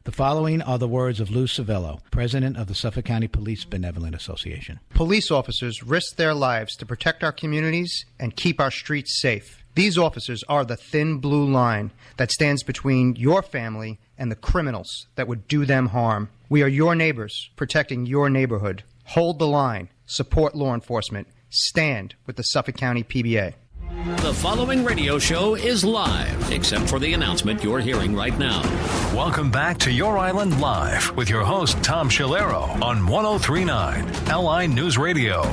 The following are the words of Lou Civello, president of the Suffolk County Police Benevolent Association. Police officers risk their lives to protect our communities and keep our streets safe. These officers are the thin blue line that stands between your family and the criminals that would do them harm. We are your neighbors, protecting your neighborhood. Hold the line. Support law enforcement. Stand with the Suffolk County PBA. The following radio show is live, except for the announcement you're hearing right now. Welcome back to Your Island Live with your host, Tom Schiliro, on 103.9 LI News Radio.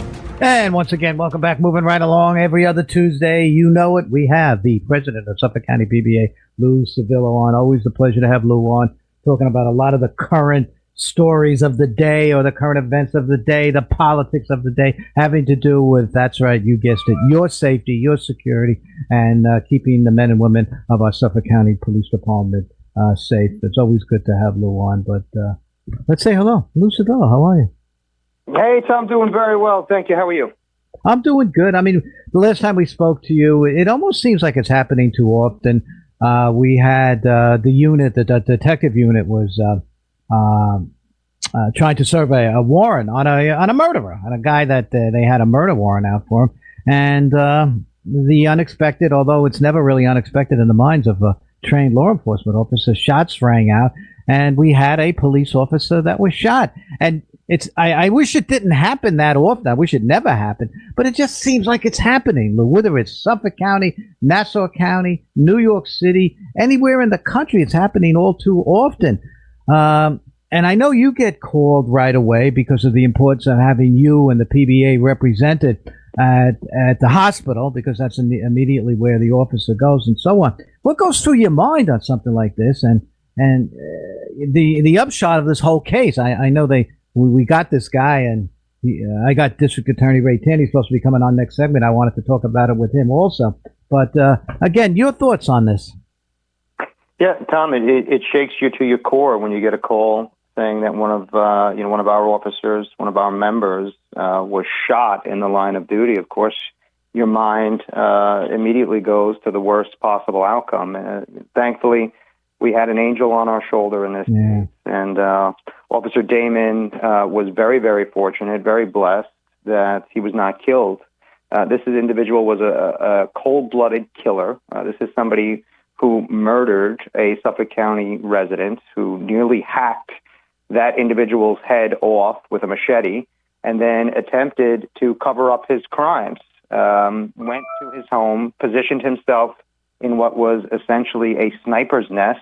And once again, welcome back. Moving right along every other Tuesday. You know it. We have the president of Suffolk County PBA, Lou Civello, on. Always a pleasure to have Lou on, talking about a lot of the current stories of the day or the current events of the day, the politics of the day, having to do with, that's right, you guessed it, your safety, your security, and keeping the men and women of our Suffolk County Police Department safe. It's always good to have Lou on, but let's say hello. Lou Civello, how are you? Hey, Tom, doing very well. Thank you. How are you? I'm doing good. I mean, the last time we spoke to you, it almost seems like it's happening too often. We had the unit, the detective unit was trying to serve a warrant on a murderer, on a guy that they had a murder warrant out for him. And the unexpected, although it's never really unexpected in the minds of a trained law enforcement officer, shots rang out, and we had a police officer that was shot. And I wish it didn't happen that often. I wish it never happened, but it just seems like it's happening. Whether it's Suffolk County, Nassau County, New York City, anywhere in the country, it's happening all too often. And I know you get called right away because of the importance of having you and the PBA represented at the hospital, because that's immediately where the officer goes and so on. What goes through your mind on something like this? And the upshot of this whole case, I know we got this guy, and I got District Attorney Ray Taney supposed to be coming on next segment. I wanted to talk about it with him also. But again, your thoughts on this? Yeah, Tom, it shakes you to your core when you get a call saying that one of our officers, one of our members, was shot in the line of duty. Of course, your mind immediately goes to the worst possible outcome. Thankfully, we had an angel on our shoulder in this case, and Officer Damon was very, very fortunate, very blessed that he was not killed. This individual was a cold-blooded killer. This is somebody who murdered a Suffolk County resident, who nearly hacked that individual's head off with a machete, and then attempted to cover up his crimes. Went to his home, positioned himself in what was essentially a sniper's nest,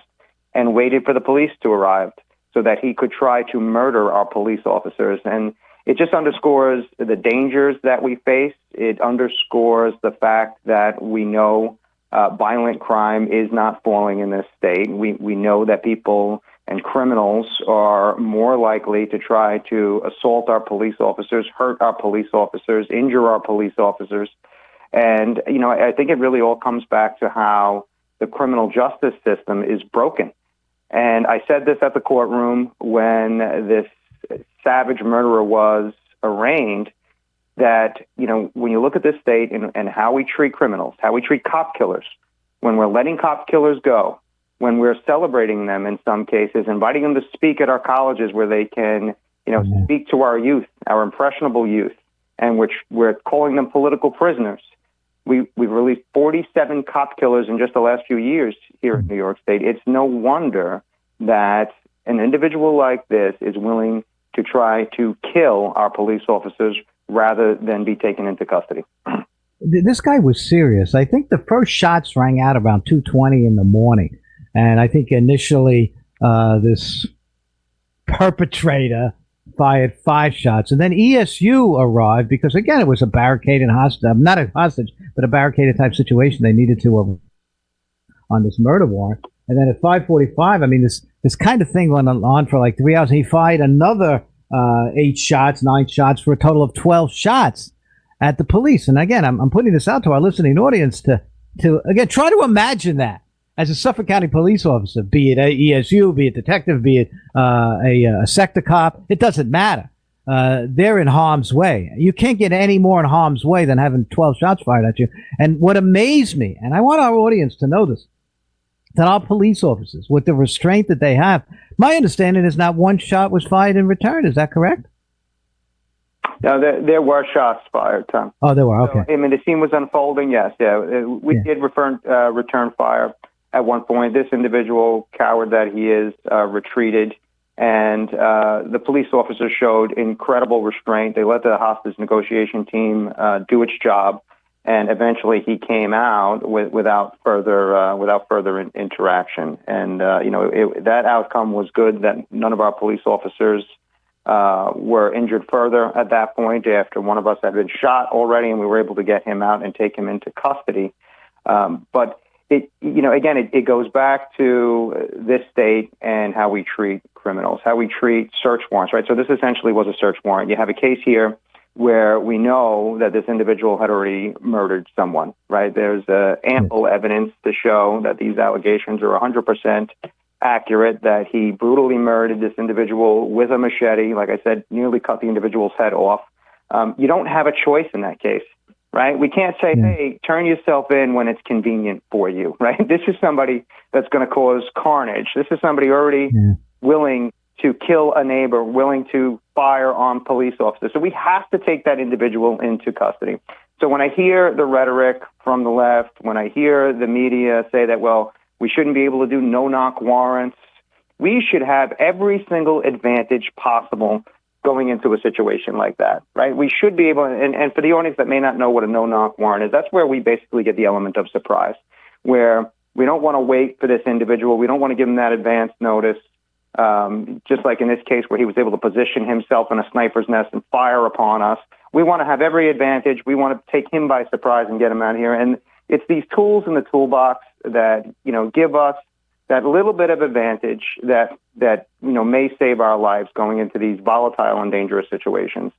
and waited for the police to arrive so that he could try to murder our police officers. And it just underscores the dangers that we face. It underscores the fact that we know violent crime is not falling in this state. We know that people and criminals are more likely to try to assault our police officers, hurt our police officers, injure our police officers. And, I think it really all comes back to how the criminal justice system is broken. And I said this at the courtroom when this savage murderer was arraigned, that, when you look at this state and how we treat criminals, how we treat cop killers, when we're letting cop killers go, when we're celebrating them in some cases, inviting them to speak at our colleges where they can, speak to our youth, our impressionable youth, and we're calling them political prisoners. We've released 47 cop killers in just the last few years here in New York State. It's no wonder that an individual like this is willing to try to kill our police officers rather than be taken into custody. This guy was serious. I think the first shots rang out around 2:20 in the morning. And I think initially this perpetrator fired 5 shots. And then ESU arrived because, again, it was a barricaded hostage, not a hostage, but a barricaded type situation. They needed to on this murder warrant. And then at 5:45, I mean, this kind of thing went on for like 3 hours. He fired another 9 shots for a total of 12 shots at the police. And again, I'm putting this out to our listening audience to again, try to imagine that as a Suffolk County police officer, be it a ESU, be it detective, be it a sector cop, it doesn't matter. They're in harm's way. You can't get any more in harm's way than having 12 shots fired at you. And what amazed me, and I want our audience to know this, that our police officers, with the restraint that they have, my understanding is not one shot was fired in return. Is that correct? No, there were shots fired, Tom. Oh, there were. Okay. So, I mean, the scene was unfolding. Yes, we did return fire at one point. This individual, coward that he is, retreated, and the police officers showed incredible restraint. They let the hostage negotiation team do its job, and eventually he came out without further interaction. And that outcome was good. That none of our police officers were injured further at that point after one of us had been shot already, and we were able to get him out and take him into custody. But it goes back to this state and how we treat criminals, how we treat search warrants, right? So this essentially was a search warrant. You have a case here where we know that this individual had already murdered someone, right? There's ample evidence to show that these allegations are 100% accurate, that he brutally murdered this individual with a machete, like I said, nearly cut the individual's head off. You don't have a choice in that case, right? We can't say, hey, turn yourself in when it's convenient for you, right? This is somebody that's going to cause carnage. This is somebody already willing to kill a neighbor, willing to fire on police officers. So we have to take that individual into custody. So when I hear the rhetoric from the left, when I hear the media say that, well, we shouldn't be able to do no-knock warrants, we should have every single advantage possible going into a situation like that, right? We should be able, and for the audience that may not know what a no-knock warrant is, that's where we basically get the element of surprise, where we don't want to wait for this individual. We don't want to give him that advance notice. Just like in this case where he was able to position himself in a sniper's nest and fire upon us. We want to have every advantage. We want to take him by surprise and get him out of here. And it's these tools in the toolbox that, give us that little bit of advantage that may save our lives going into these volatile and dangerous situations.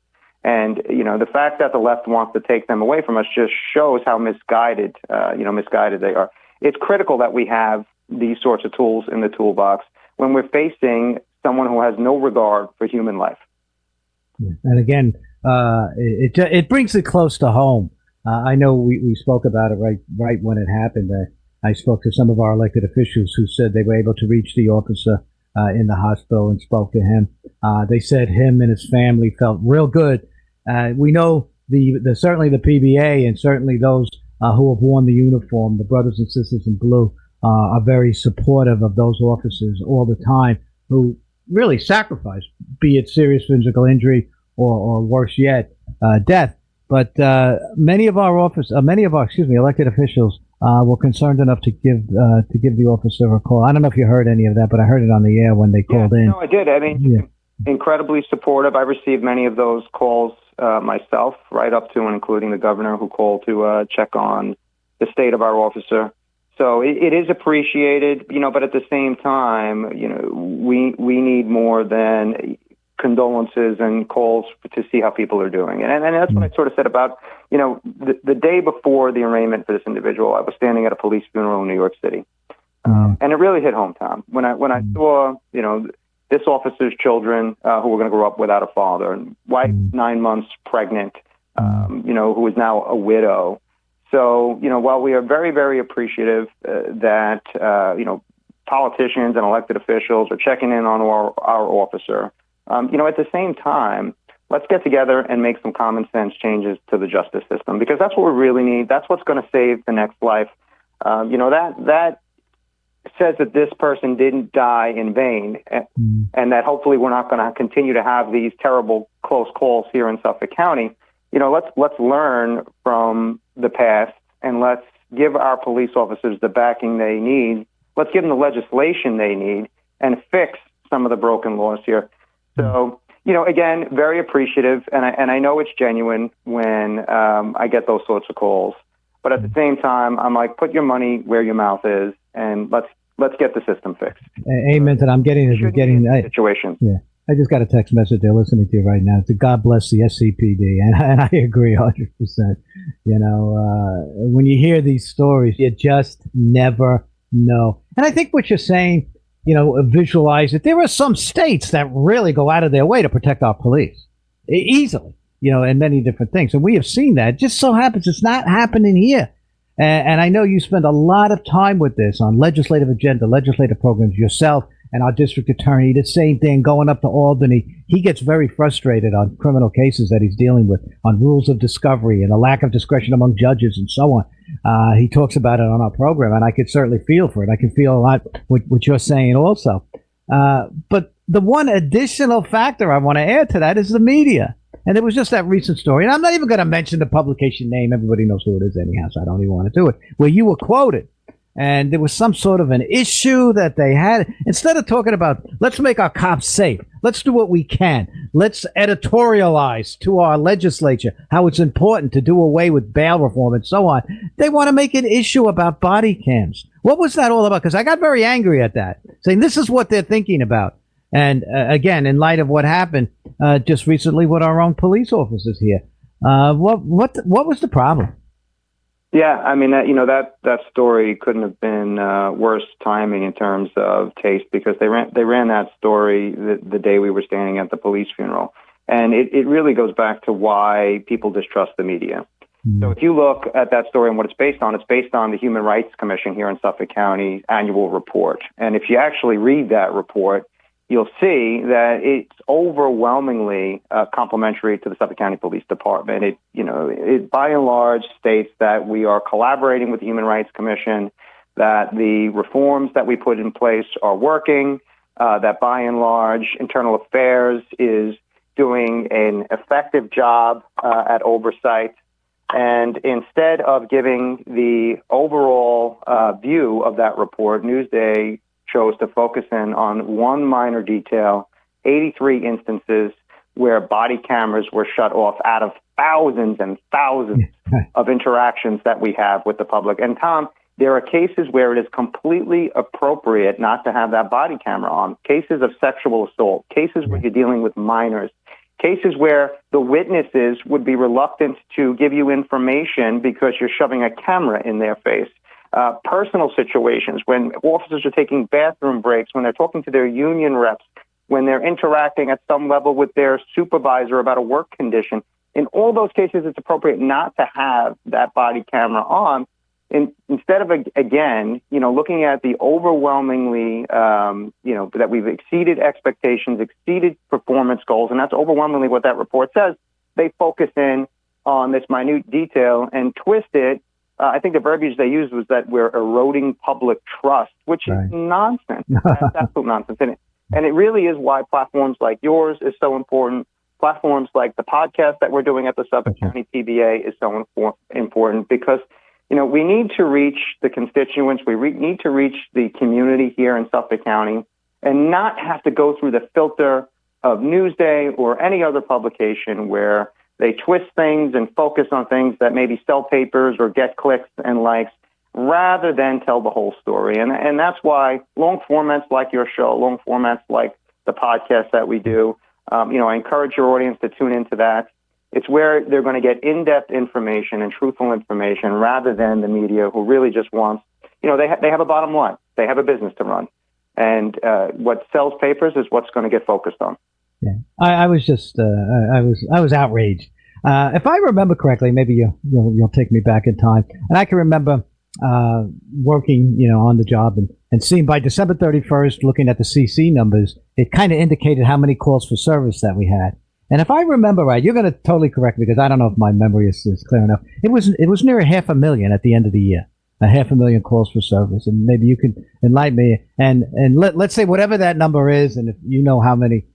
And, the fact that the left wants to take them away from us just shows how misguided they are. It's critical that we have these sorts of tools in the toolbox when we're facing someone who has no regard for human life. And again, it brings it close to home. I know we spoke about it right when it happened. I spoke to some of our elected officials who said they were able to reach the officer in the hospital and spoke to him. They said him and his family felt real good. We know certainly the PBA and certainly those who have worn the uniform, the brothers and sisters in blue, are very supportive of those officers all the time who really sacrifice, be it serious physical injury or worse yet, death. But many of our elected officials were concerned enough to give the officer a call. I don't know if you heard any of that, but I heard it on the air when they called in. No, I did. I mean, incredibly supportive. I received many of those calls myself, right up to and including the governor who called to check on the state of our officer. So it is appreciated, but at the same time, we need more than condolences and calls to see how people are doing. And that's what I sort of said about, the day before the arraignment for this individual, I was standing at a police funeral in New York City. And it really hit home, Tom. When I saw, this officer's children who were going to grow up without a father, and wife 9 months pregnant, who is now a widow. So, while we are very, very appreciative that, politicians and elected officials are checking in on our officer, at the same time, let's get together and make some common sense changes to the justice system, because that's what we really need. That's what's going to save the next life. That says that this person didn't die in vain, and that hopefully we're not going to continue to have these terrible close calls here in Suffolk County. Let's learn from the past, and let's give our police officers the backing they need. Let's give them the legislation they need and fix some of the broken laws here. So, again, very appreciative, and I know it's genuine when I get those sorts of calls. But at the same time, I'm like, put your money where your mouth is, and let's get the system fixed. Amen. And I'm getting situation. Yeah. I just got a text message there listening to you right now. To God bless the SCPD, and I agree 100%. When you hear these stories, you just never know. And I think what you're saying, visualize it. There are some states that really go out of their way to protect our police easily, and many different things. And we have seen that. It just so happens it's not happening here. And I know you spend a lot of time with this on legislative agenda, legislative programs yourself and our district attorney, the same thing, going up to Albany. He gets very frustrated on criminal cases that he's dealing with, on rules of discovery and a lack of discretion among judges and so on. He talks about it on our program, and I could certainly feel for it. I can feel a lot what you're saying also. But the one additional factor I want to add to that is the media. And it was just that recent story. And I'm not even going to mention the publication name. Everybody knows who it is anyhow, so I don't even want to do it. Where you were quoted. And there was some sort of an issue that they had. Instead of talking about, let's make our cops safe. Let's do what we can. Let's editorialize to our legislature how it's important to do away with bail reform and so on. They want to make an issue about body cams. What was that all about? Because I got very angry at that, saying this is what they're thinking about. And again, in light of what happened just recently with our own police officers here, what was the problem? Yeah, I mean, that story couldn't have been worse timing in terms of taste, because they ran that story the day we were standing at the police funeral. And it really goes back to why people distrust the media. Mm-hmm. So if you look at that story and what it's based on the Human Rights Commission here in Suffolk County annual report. And if you actually read that report, you'll see that it's overwhelmingly complimentary to the Suffolk County Police Department. It by and large states that we are collaborating with the Human Rights Commission, that the reforms that we put in place are working, that by and large Internal Affairs is doing an effective job at oversight. And instead of giving the overall view of that report, Newsday chose to focus in on one minor detail, 83 instances where body cameras were shut off out of thousands and thousands of interactions that we have with the public. And Tom, there are cases where it is completely appropriate not to have that body camera on, cases of sexual assault, cases where you're dealing with minors, cases where the witnesses would be reluctant to give you information because you're shoving a camera in their face. Personal situations, when officers are taking bathroom breaks, when they're talking to their union reps, when they're interacting at some level with their supervisor about a work condition. In all those cases, it's appropriate not to have that body camera on. Instead of, again, looking at the overwhelmingly, that we've exceeded expectations, exceeded performance goals, and that's overwhelmingly what that report says, they focus in on this minute detail and twist it. I think the verbiage they used was that we're eroding public trust, which is nonsense. That's absolute nonsense. And it really is why platforms like yours is so important. Platforms like the podcast that we're doing at the Suffolk County PBA is so important because, we need to reach the constituents. We need to reach the community here in Suffolk County and not have to go through the filter of Newsday or any other publication where they twist things and focus on things that maybe sell papers or get clicks and likes rather than tell the whole story. And that's why long formats like your show, long formats like the podcast that we do, I encourage your audience to tune into that. It's where they're going to get in-depth information and truthful information rather than the media who really just wants, they have a bottom line. They have a business to run. And what sells papers is what's going to get focused on. Yeah, I was just, I was outraged. If I remember correctly, maybe you'll take me back in time. And I can remember working, on the job and seeing by December 31st, looking at the CC numbers, it kind of indicated how many calls for service that we had. And if I remember right, you're going to totally correct me because I don't know if my memory is clear enough. It was near 500,000 at the end of the year, 500,000 calls for service. And maybe you could enlighten me. And let's say whatever that number is, and if you know how many.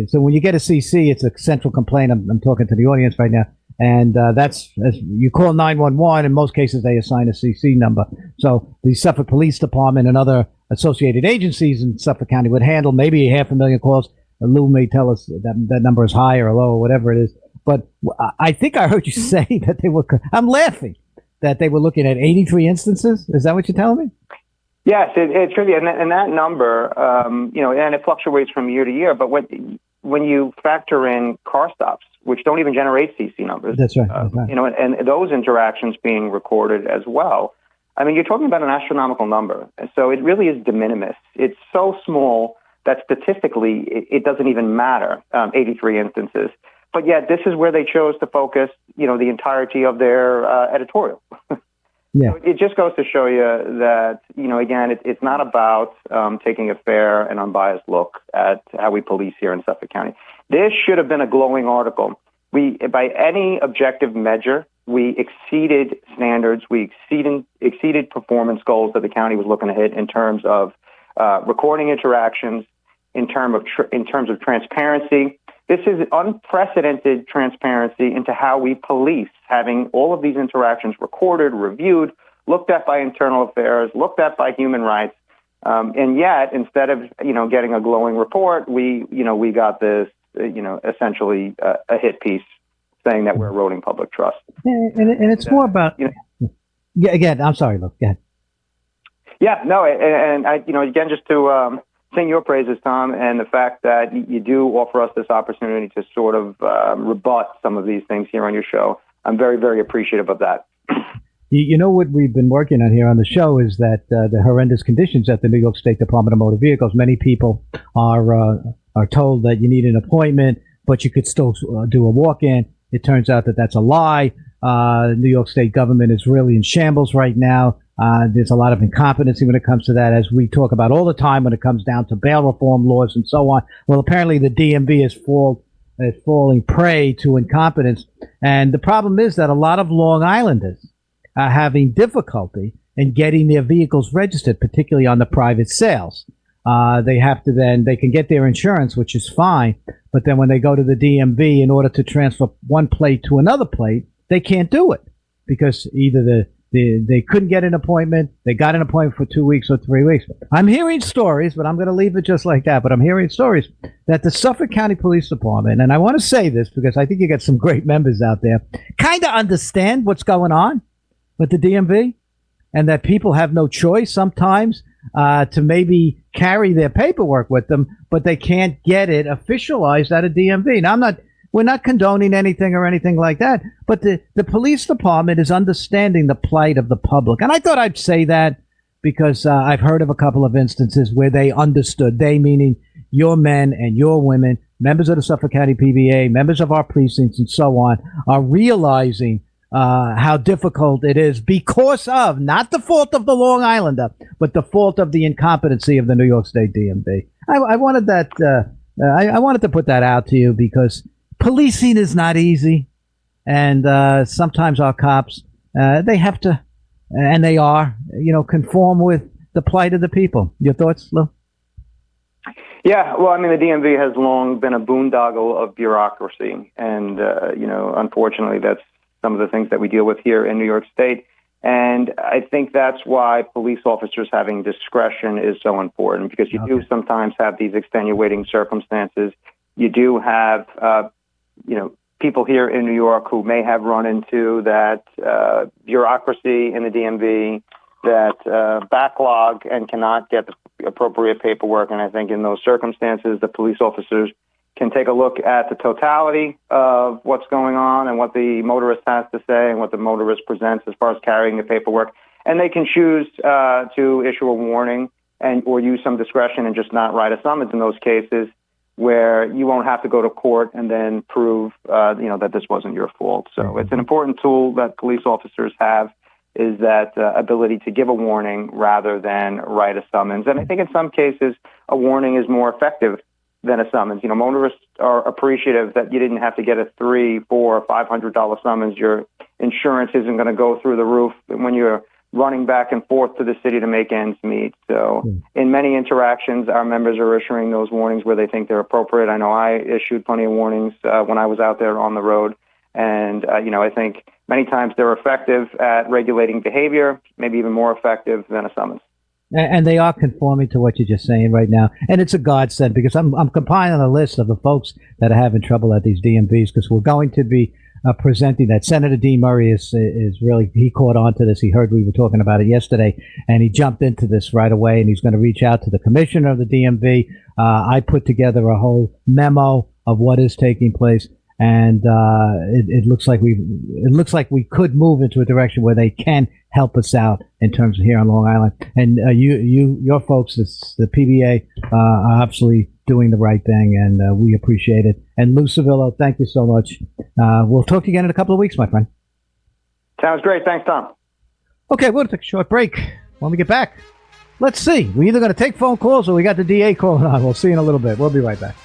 So when you get a CC, it's a central complaint. I'm talking to the audience right now. And that's, as you call 911. In most cases, they assign a CC number. So the Suffolk Police Department and other associated agencies in Suffolk County would handle maybe 500,000 calls. Lou may tell us that number is high or low or whatever it is. But I think I heard you say that they were, I'm laughing, that they were looking at 83 instances. Is that what you're telling me? Yes, it's really, and that number, and it fluctuates from year to year. But when you factor in car stops, which don't even generate CC numbers, that's right. That's right. And those interactions being recorded as well. I mean, you're talking about an astronomical number. So it really is de minimis. It's so small that statistically it doesn't even matter, 83 instances. But yet this is where they chose to focus, the entirety of their editorial. Yeah. So it just goes to show you that, again, it's not about taking a fair and unbiased look at how we police here in Suffolk County. This should have been a glowing article. By any objective measure, we exceeded standards. We exceeded performance goals that the county was looking to hit in terms of recording interactions, in terms of transparency. This is unprecedented transparency into how we police, having all of these interactions recorded, reviewed, looked at by internal affairs, looked at by human rights. And yet, instead of, getting a glowing report, we got this, essentially a hit piece saying that we're eroding public trust. And it's more about, yeah, again, I'm sorry, look, go ahead. Yeah, no, and I, again, just to sing your praises, Tom, and the fact that you do offer us this opportunity to sort of rebut some of these things here on your show. I'm very, very appreciative of that. You know what we've been working on here on the show is that the horrendous conditions at the New York State Department of Motor Vehicles. Many people are told that you need an appointment, but you could still do a walk-in. It turns out that that's a lie. New York State government is really in shambles right now. There's a lot of incompetency when it comes to that, as we talk about all the time when it comes down to bail reform laws and so on. Well, apparently the DMV is falling prey to incompetence. And the problem is that a lot of Long Islanders are having difficulty in getting their vehicles registered, particularly on the private sales. They can get their insurance, which is fine. But then when they go to the DMV in order to transfer one plate to another plate, they can't do it because either they couldn't get an appointment, they got an appointment for 2 weeks or 3 weeks. I'm hearing stories, but I'm going to leave it just like that. But I'm hearing stories that the Suffolk County Police Department, and I want to say this because I think you got some great members out there, kind of understand what's going on with the DMV, and that people have no choice sometimes to maybe carry their paperwork with them, but they can't get it officialized at a DMV. Now, we're not condoning anything or anything like that, but the police department is understanding the plight of the public. And I thought I'd say that because I've heard of a couple of instances where they understood, they meaning your men and your women, members of the Suffolk County PBA, members of our precincts and so on, are realizing how difficult it is because of not the fault of the Long Islander, but the fault of the incompetency of the New York State DMV. I wanted that. I wanted to put that out to you because policing is not easy, and sometimes our cops they have to, and they are, conform with the plight of the people. Your thoughts, Lou? Yeah, well, I mean, the DMV has long been a boondoggle of bureaucracy, and unfortunately, that's some of the things that we deal with here in New York State. And I think that's why police officers having discretion is so important, because you do sometimes have these extenuating circumstances. You do have, people here in New York who may have run into that bureaucracy in the DMV, that backlog and cannot get the appropriate paperwork. And I think in those circumstances, the police officers can take a look at the totality of what's going on and what the motorist has to say and what the motorist presents as far as carrying the paperwork. And they can choose to issue a warning or use some discretion and just not write a summons in those cases where you won't have to go to court and then prove, that this wasn't your fault. So it's an important tool that police officers have, is that ability to give a warning rather than write a summons. And I think in some cases, a warning is more effective than a summons. Motorists are appreciative that you didn't have to get a $300, $400, or $500 summons. Your insurance isn't going to go through the roof when you're running back and forth to the city to make ends meet. So in many interactions, our members are issuing those warnings where they think they're appropriate. I know I issued plenty of warnings when I was out there on the road. And, I think many times they're effective at regulating behavior, maybe even more effective than a summons. And they are conforming to what you're just saying right now. And it's a godsend because I'm compiling a list of the folks that are having trouble at these DMVs, because we're going to be presenting that. Senator D. Murray is really, he caught on to this. He heard we were talking about it yesterday, and he jumped into this right away, and he's going to reach out to the commissioner of the DMV. I put together a whole memo of what is taking place. And it looks like we could move into a direction where they can help us out in terms of here on Long Island. And your folks, the PBA, are absolutely doing the right thing, and we appreciate it. And Lou Civello, thank you so much. We'll talk again in a couple of weeks, my friend. Sounds great. Thanks, Tom. Okay, we'll take a short break. When we get back, let's see. We're either going to take phone calls or we got the DA calling on. We'll see in a little bit. We'll be right back.